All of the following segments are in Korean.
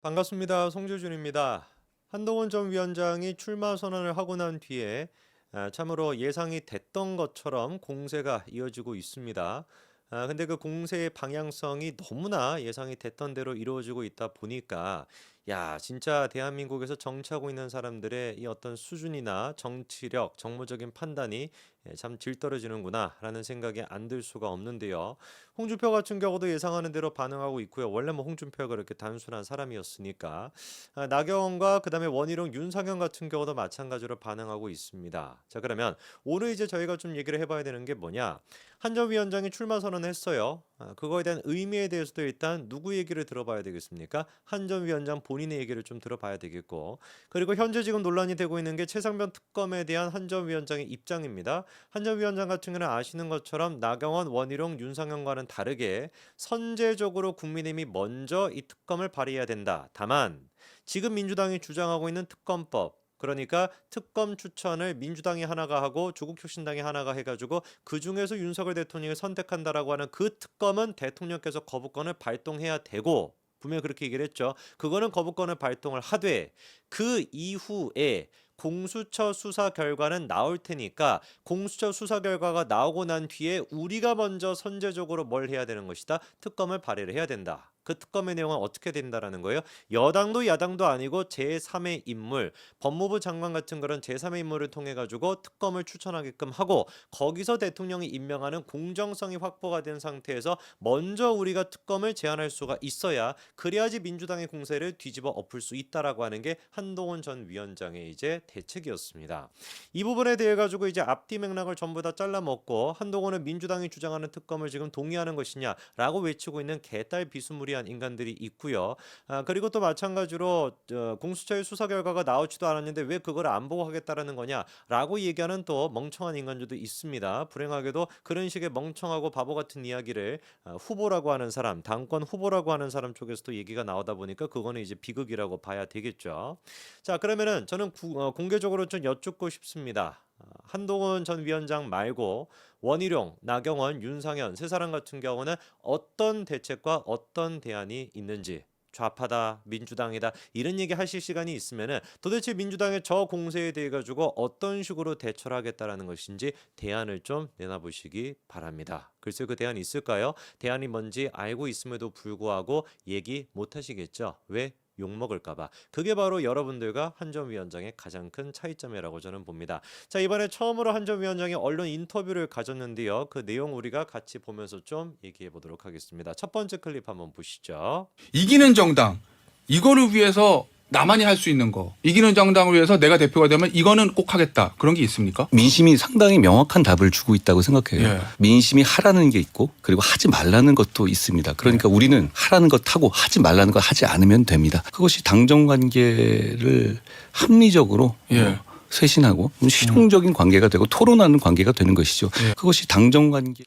반갑습니다. 송재준입니다. 한동훈 전 위원장이 출마 선언을 하고 난 뒤에 참으로 예상이 됐던 것처럼 공세가 이어지고 있습니다. 근데 그 공세의 방향성이 너무나 예상이 됐던 대로 이루어지고 있다 보니까 야, 진짜 대한민국에서 정치하고 있는 사람들의 이 어떤 수준이나 정치력, 정무적인 판단이 참 질떨어지는구나라는 생각이 안 들 수가 없는데요. 홍준표 같은 경우도 예상하는 대로 반응하고 있고요. 원래 뭐 홍준표가 그렇게 단순한 사람이었으니까. 나경원과 그다음에 원희룡, 윤상현 같은 경우도 마찬가지로 반응하고 있습니다. 자, 그러면 오늘 이제 저희가 좀 얘기를 해봐야 되는 게 뭐냐? 한 전 위원장이 출마 선언했어요. 그거에 대한 의미에 대해서도 일단 누구 얘기를 들어봐야 되겠습니까? 한 전 위원장 본인의 얘기를 좀 들어봐야 되겠고, 그리고 현재 지금 논란이 되고 있는 게 최상병 특검에 대한 한 전 위원장의 입장입니다. 한 전 위원장 같은 경우는 아시는 것처럼 나경원, 원희룡, 윤상현과는 다르게 선제적으로 국민의힘이 먼저 이 특검을 발의해야 된다. 다만 지금 민주당이 주장하고 있는 특검법, 그러니까 특검 추천을 민주당이 하나가 하고 조국혁신당이 하나가 해가지고 그 중에서 윤석열 대통령이 선택한다라고 하는 그 특검은 대통령께서 거부권을 발동해야 되고, 분명히 그렇게 얘기를 했죠. 그거는 거부권을 발동을 하되 그 이후에 공수처 수사 결과는 나올 테니까 공수처 수사 결과가 나오고 난 뒤에 우리가 먼저 선제적으로 뭘 해야 되는 것이다. 특검을 발의를 해야 된다. 그 특검의 내용은 어떻게 된다라는 거예요. 여당도 야당도 아니고 제3의 인물, 법무부 장관 같은 그런 제3의 인물을 통해 가지고 특검을 추천하게끔 하고 거기서 대통령이 임명하는 공정성이 확보가 된 상태에서 먼저 우리가 특검을 제안할 수가 있어야, 그래야지 민주당의 공세를 뒤집어 엎을 수 있다라고 하는 게 한동훈 전 위원장의 이제 대책이었습니다. 이 부분에 대해 가지고 이제 앞뒤 맥락을 전부 다 잘라먹고 한동훈은 민주당이 주장하는 특검을 지금 동의하는 것이냐라고 외치고 있는 개딸 비스무리한 인간들이 있고요. 그리고 또 마찬가지로 공수처의 수사 결과가 나오지도 않았는데 왜 그걸 안 보고 하겠다라는 거냐라고 얘기하는 또 멍청한 인간들도 있습니다. 불행하게도 그런 식의 멍청하고 바보 같은 이야기를 후보라고 하는 사람, 당권 후보라고 하는 사람 쪽에서도 얘기가 나오다 보니까 그거는 이제 비극이라고 봐야 되겠죠. 자, 그러면은 저는 공개적으로 좀 여쭙고 싶습니다. 한동훈 전 위원장 말고 원희룡, 나경원, 윤상현 세 사람 같은 경우는 어떤 대책과 어떤 대안이 있는지, 좌파다, 민주당이다 이런 얘기 하실 시간이 있으면은 도대체 민주당의 저 공세에 대해 가지고 어떤 식으로 대처를 하겠다라는 것인지 대안을 좀 내놔보시기 바랍니다. 글쎄 그 대안이 있을까요? 대안이 뭔지 알고 있음에도 불구하고 얘기 못 하시겠죠? 왜? 욕먹을까봐. 그게 바로 여러분들과 한 전 위원장의 가장 큰 차이점이라고 저는 봅니다. 자, 이번에 처음으로 한 전 위원장이 언론 인터뷰를 가졌는데요. 그 내용 우리가 같이 보면서 좀 얘기해 보도록 하겠습니다. 첫 번째 클립 한번 보시죠. 이기는 정당, 이거를 위해서 나만이 할 수 있는 거, 이기는 정당을 위해서 내가 대표가 되면 이거는 꼭 하겠다, 그런 게 있습니까? 민심이 상당히 명확한 답을 주고 있다고 생각해요. 예. 민심이 하라는 게 있고 그리고 하지 말라는 것도 있습니다. 그러니까 우리는 하라는 것 하고 하지 말라는 거 하지 않으면 됩니다. 그것이 당정 관계를 합리적으로 쇄신하고 실용적인 관계가 되고 토론하는 관계가 되는 것이죠. 그것이 당정 관계.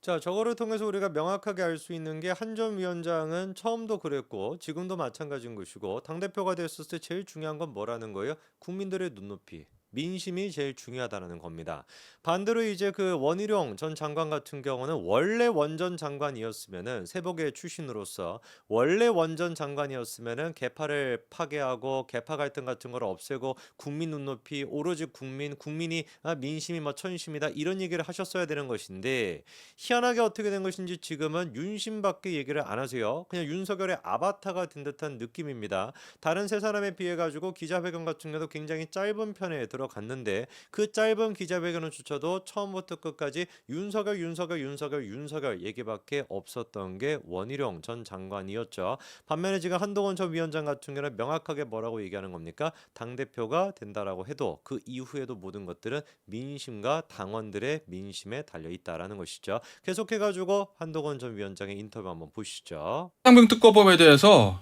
자, 저거를 통해서 우리가 명확하게 알 수 있는 게 한 전 위원장은 처음도 그랬고 지금도 마찬가지인 것이고 당대표가 됐을 때 제일 중요한 건 뭐라는 거예요? 국민들의 눈높이. 민심이 제일 중요하다는 겁니다. 반대로 이제 그 원희룡 전 장관 같은 경우는 원래 원전 장관이었으면은 세복의 출신으로서 원래 원전 장관이었으면은 개파를 파괴하고 개파 갈등 같은 걸 없애고 국민 눈높이 오로지 국민이 민심이 뭐 천심이다 이런 얘기를 하셨어야 되는 것인데 희한하게 어떻게 된 것인지 지금은 윤심밖에 얘기를 안 하세요. 그냥 윤석열의 아바타가 된 듯한 느낌입니다. 다른 세 사람에 비해 가지고 기자회견 같은 경우도 굉장히 짧은 편에 들어갔는데 그 짧은 기자회견조차도 처음부터 끝까지 윤석열 얘기밖에 없었던 게 원희룡 전 장관이었죠. 반면에 지금 한동훈 전 위원장 같은 경우는 명확하게 뭐라고 얘기하는 겁니까? 당대표가 된다라고 해도 그 이후에도 모든 것들은 민심과 당원들의 민심에 달려있다라는 것이죠. 계속해가지고 한동훈 전 위원장의 인터뷰 한번 보시죠. 최상병 특검법에 대해서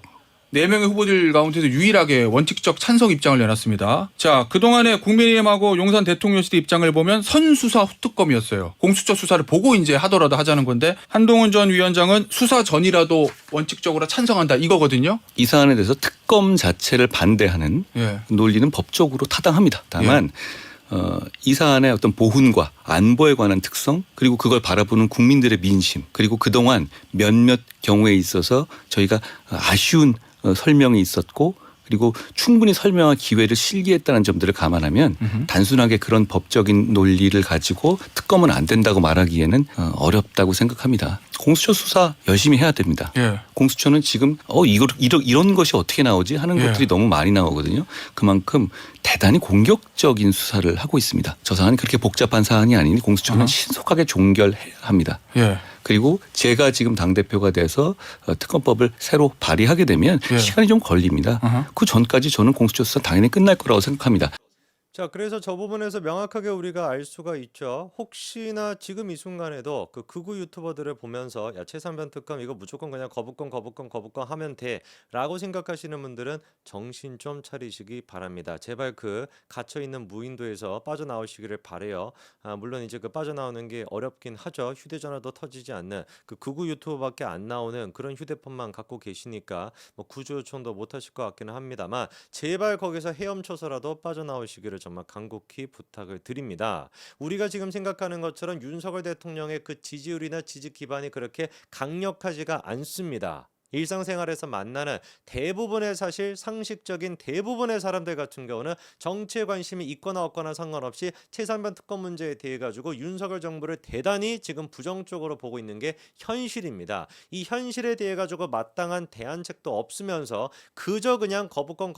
4명의 후보들 가운데서 유일하게 원칙적 찬성 입장을 내놨습니다. 자, 그동안에 국민의힘하고 용산 대통령실의 입장을 보면 선수사 후특검이었어요. 공수처 수사를 보고 이제 하더라도 하자는 건데 한동훈 전 위원장은 수사 전이라도 원칙적으로 찬성한다 이거거든요. 이 사안에 대해서 특검 자체를 반대하는 논리는 법적으로 타당합니다. 다만 이 사안의 어떤 보훈과 안보에 관한 특성 그리고 그걸 바라보는 국민들의 민심 그리고 그동안 몇몇 경우에 있어서 저희가 아쉬운 설명이 있었고 그리고 충분히 설명할 기회를 실기했다는 점들을 감안하면 단순하게 그런 법적인 논리를 가지고 특검은 안 된다고 말하기에는 어렵다고 생각합니다. 공수처 수사 열심히 해야 됩니다. 예. 공수처는 지금 이런 것이 어떻게 나오지 하는 예. 것들이 너무 많이 나오거든요. 그만큼 대단히 공격적인 수사를 하고 있습니다. 저 사안이 그렇게 복잡한 사안이 아니니 공수처는 신속하게 종결해야 합니다. 예. 그리고 제가 지금 당대표가 돼서 특검법을 새로 발의하게 되면 예. 시간이 좀 걸립니다. 그 전까지 저는 공수처 수사 당연히 끝날 거라고 생각합니다. 자, 그래서 저 부분에서 명확하게 우리가 알 수가 있죠. 혹시나 지금 이 순간에도 그 극우 유튜버들을 보면서 야, 최상병 특검 이거 무조건 그냥 거부권 하면 돼라고 생각하시는 분들은 정신 좀 차리시기 바랍니다. 제발 그 갇혀 있는 무인도에서 빠져나오시기를 바래요. 물론 이제 그 빠져나오는 게 어렵긴 하죠. 휴대전화도 터지지 않는 그 극우 유튜버밖에 안 나오는 그런 휴대폰만 갖고 계시니까 뭐 구조 요청도 못 하실 것 같기는 합니다만 제발 거기서 헤엄쳐서라도 빠져나오시기를 정말 간곡히 부탁을 드립니다. 우리가 지금 생각하는 것처럼 윤석열 대통령의 그 지지율이나 지지 기반이 그렇게 강력하지가 않습니다. 일상생활에서 만나는 대부분의 사실 상식적인 대부분의 사람들 같은 경우는 정치에 관심이 있거나 없거나 상관없이 최상병 특검 문제에 대해 가지고 윤석열 정부를 대단히 지금 부정적으로 보고 있는 게 현실입니다. 이 현실에 대해 가지고 마땅한 대안책도 없으면서 그저 그냥 거부권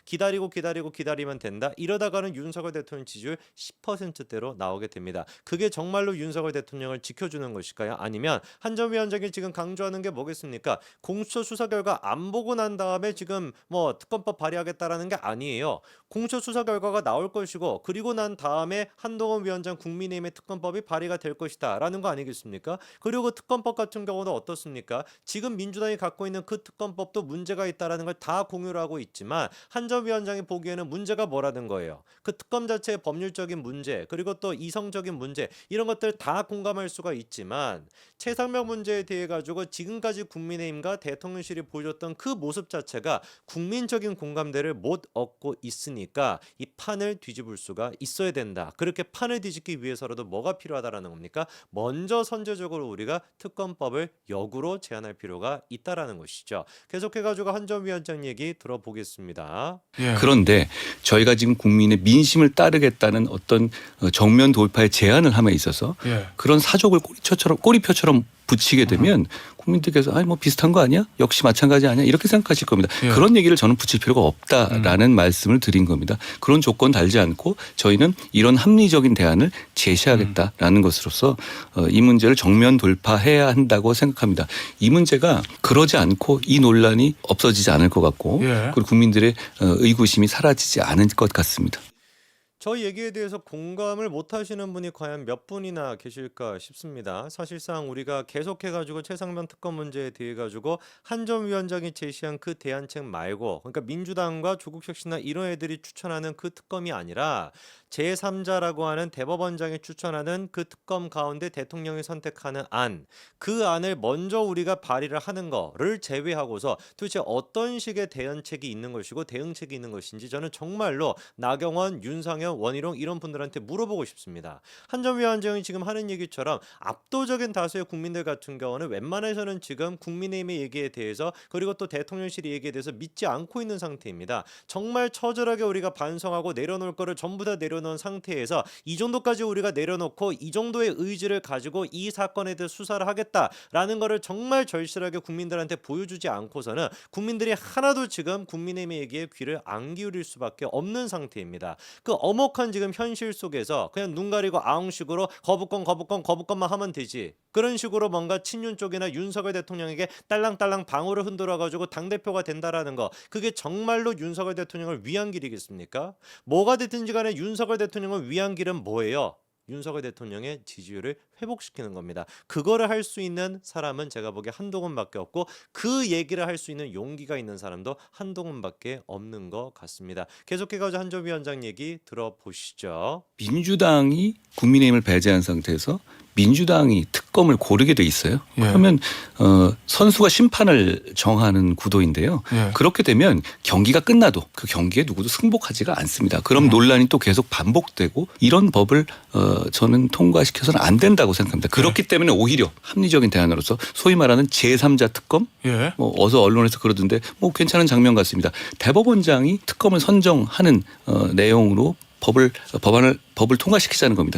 기다리면 된다. 이러다가는 윤석열 대통령 지지율 10%대로 나오게 됩니다. 그게 정말로 윤석열 대통령을 지켜주는 것일까요? 아니면 한전위원장이 지금 강조하는 게 뭐겠습니까? 공수처 수사 결과 안 보고 난 다음에 지금 뭐 특검법 발의하겠다라는 게 아니에요. 공수처 수사 결과가 나올 것이고 그리고 난 다음에 한동훈 위원장 국민의힘의 특검법이 발의가 될 것이다 라는 거 아니겠습니까? 그리고 특검법 같은 경우는 어떻습니까? 지금 민주당이 갖고 있는 그 특검법도 문제가 있다라는 걸 다 공유를 하고 있지만 한전위원장이 보기에는 문제가 뭐라는 거예요. 그 특검 자체의 법률적인 문제 그리고 또 이성적인 문제 이런 것들 다 공감할 수가 있지만 최상병 문제에 대해 가지고 지금까지 국민의힘과 대통령실이 보여줬던 그 모습 자체가 국민적인 공감대를 못 얻고 있으니까 이 판을 뒤집을 수가 있어야 된다. 그렇게 판을 뒤집기 위해서라도 뭐가 필요하다라는 겁니까? 먼저 선제적으로 우리가 특검법을 역으로 제안할 필요가 있다라는 것이죠. 계속해가지고 한전위원장 얘기 들어보겠습니다. 예. 그런데 저희가 지금 국민의 민심을 따르겠다는 어떤 정면 돌파의 제안을 함에 있어서 예. 그런 사족을 꼬리표처럼 붙이게 되면 국민들께서 아니 뭐 비슷한 거 아니야? 역시 마찬가지 아니야? 이렇게 생각하실 겁니다. 예. 그런 얘기를 저는 붙일 필요가 없다라는 말씀을 드린 겁니다. 그런 조건 달지 않고 저희는 이런 합리적인 대안을 제시하겠다라는 것으로서 이 문제를 정면 돌파해야 한다고 생각합니다. 이 문제가 그러지 않고 이 논란이 없어지지 않을 것 같고 예. 그리고 국민들의 의구심이 사라지지 않을 것 같습니다. 저 얘기에 대해서 공감을 못 하시는 분이 과연 몇 분이나 계실까 싶습니다. 사실상 우리가 계속해가지고 최상병 특검 문제에 대해 가지고 한전위원장이 제시한 그 대안책 말고 그러니까 민주당과 조국혁신이나 이런 애들이 추천하는 그 특검이 아니라 제3자라고 하는 대법원장이 추천하는 그 특검 가운데 대통령이 선택하는 안, 그 안을 먼저 우리가 발의를 하는 거를 제외하고서 도대체 어떤 식의 대안책이 있는 것이고 대응책이 있는 것인지 저는 정말로 나경원, 윤상현, 원희룡 이런 분들한테 물어보고 싶습니다. 한전위원장이 지금 하는 얘기처럼 압도적인 다수의 국민들 같은 경우는 웬만해서는 지금 국민의힘의 얘기에 대해서 그리고 또 대통령실의 얘기에 대해서 믿지 않고 있는 상태입니다. 정말 처절하게 우리가 반성하고 내려놓을 거를 전부 다 내려놓은 상태에서 이 정도까지 우리가 내려놓고 이 정도의 의지를 가지고 이 사건에 대해 수사를 하겠다라는 거를 정말 절실하게 국민들한테 보여주지 않고서는 국민들이 하나도 지금 국민의힘의 얘기에 귀를 안 기울일 수밖에 없는 상태입니다. 그 엄혹한 지금 현실 속에서 그냥 눈 가리고 아웅식으로 거부권만 하면 되지. 그런 식으로 뭔가 친윤 쪽이나 윤석열 대통령에게 딸랑딸랑 방울을 흔들어 가지고 당대표가 된다라는 거 그게 정말로 윤석열 대통령을 위한 길이겠습니까? 뭐가 됐든지 간에 윤석열 대통령을 위한 길은 뭐예요? 윤석열 대통령의 지지율을 회복시키는 겁니다. 그거를 할 수 있는 사람은 제가 보기에 한동훈밖에 없고 그 얘기를 할 수 있는 용기가 있는 사람도 한동훈밖에 없는 것 같습니다. 계속해가지고 한전위원장 얘기 들어보시죠. 민주당이 국민의힘을 배제한 상태에서 민주당이 특검을 고르게 돼 있어요. 예. 그러면 선수가 심판을 정하는 구도인데요. 예. 그렇게 되면 경기가 끝나도 그 경기에 누구도 승복하지가 않습니다. 그럼 논란이 또 계속 반복되고 이런 법을 저는 통과시켜서는 안 된다고 생각합니다. 그렇기 때문에 오히려 합리적인 대안으로서 소위 말하는 제3자 특검 예. 어서 언론에서 그러던데 괜찮은 장면 같습니다. 대법원장이 특검을 선정하는 내용으로 법을 통과시키자는 겁니다.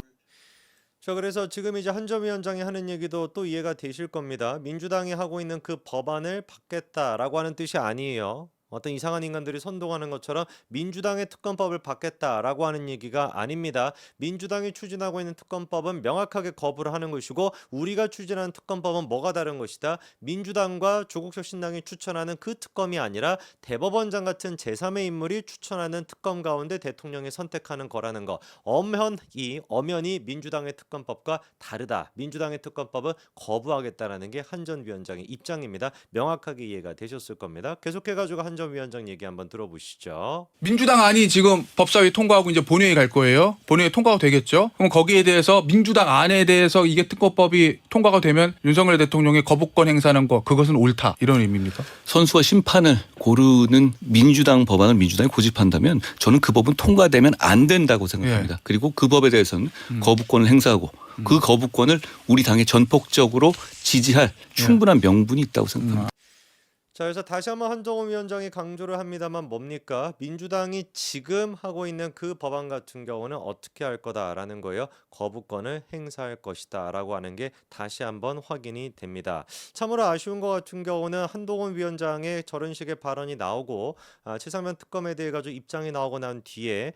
자, 그래서 지금 이제 한 점 위원장이 하는 얘기도 또 이해가 되실 겁니다. 민주당이 하고 있는 그 법안을 받겠다라고 하는 뜻이 아니에요. 어떤 이상한 인간들이 선동하는 것처럼 민주당의 특검법을 받겠다라고 하는 얘기가 아닙니다. 민주당이 추진하고 있는 특검법은 명확하게 거부를 하는 것이고 우리가 추진하는 특검법은 뭐가 다른 것이다. 민주당과 조국혁 신당이 추천하는 그 특검이 아니라 대법원장 같은 제3의 인물이 추천하는 특검 가운데 대통령이 선택하는 거라는 거. 엄연히 민주당의 특검법과 다르다. 민주당의 특검법은 거부하겠다라는 게 한 전 위원장의 입장입니다. 명확하게 이해가 되셨을 겁니다. 계속해가지고 한 전 위원장 얘기 한번 들어보시죠. 민주당 안이 지금 법사위 통과하고 이제 본회의 갈 거예요. 본회의 통과가 되겠죠. 그럼 거기에 대해서 민주당 안에 대해서 이게 특검법이 통과가 되면 윤석열 대통령의 거부권 행사하는 거 그것은 옳다 이런 의미입니까? 선수와 심판을 고르는 민주당 법안을 민주당이 고집한다면 저는 그 법은 통과되면 안 된다고 생각합니다. 그리고 그 법에 대해서는 거부권을 행사하고 그 거부권을 우리 당에 전폭적으로 지지할 충분한 명분이 있다고 생각합니다. 자, 그래서 다시 한번 한동훈 위원장이 강조를 합니다만 뭡니까? 민주당이 지금 하고 있는 그 법안 같은 경우는 어떻게 할 거다라는 거예요. 거부권을 행사할 것이다 라고 하는 게 다시 한번 확인이 됩니다. 참으로 아쉬운 것 같은 경우는 한동훈 위원장의 저런 식의 발언이 나오고 최상면 특검에 대해 가지고 입장이 나오고 난 뒤에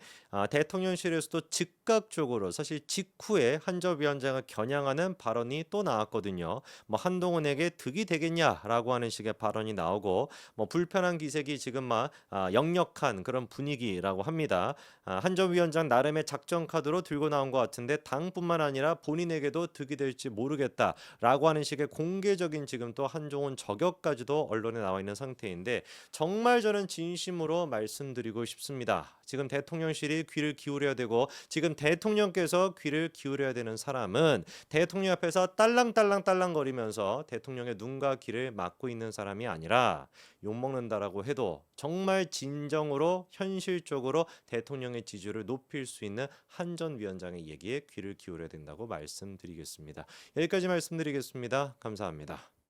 대통령실에서도 즉각적으로 사실 직후에 한 전 위원장을 겨냥하는 발언이 또 나왔거든요. 뭐 한동훈에게 득이 되겠냐라고 하는 식의 발언이 나오고 뭐 불편한 기색이 지금 막 역력한 그런 분위기라고 합니다. 한 전 위원장 나름의 작전 카드로 들고 나온 것 같은데 당뿐만 아니라 본인에게도 득이 될지 모르겠다라고 하는 식의 공개적인 지금 또 한동훈 저격까지도 언론에 나와 있는 상태인데 정말 저는 진심으로 말씀드리고 싶습니다. 지금 대통령실이 귀를 기울여야 되고 지금 대통령께서 귀를 기울여야 되는 사람은 대통령 앞에서 딸랑딸랑거리면서 대통령의 눈과 귀를 막고 있는 사람이 아니라 욕먹는다라고 해도 정말 진정으로 현실적으로 대통령의 지지율을 높일 수 있는 한 전 위원장의 얘기에 귀를 기울여야 된다고 말씀드리겠습니다. 여기까지 말씀드리겠습니다. 감사합니다.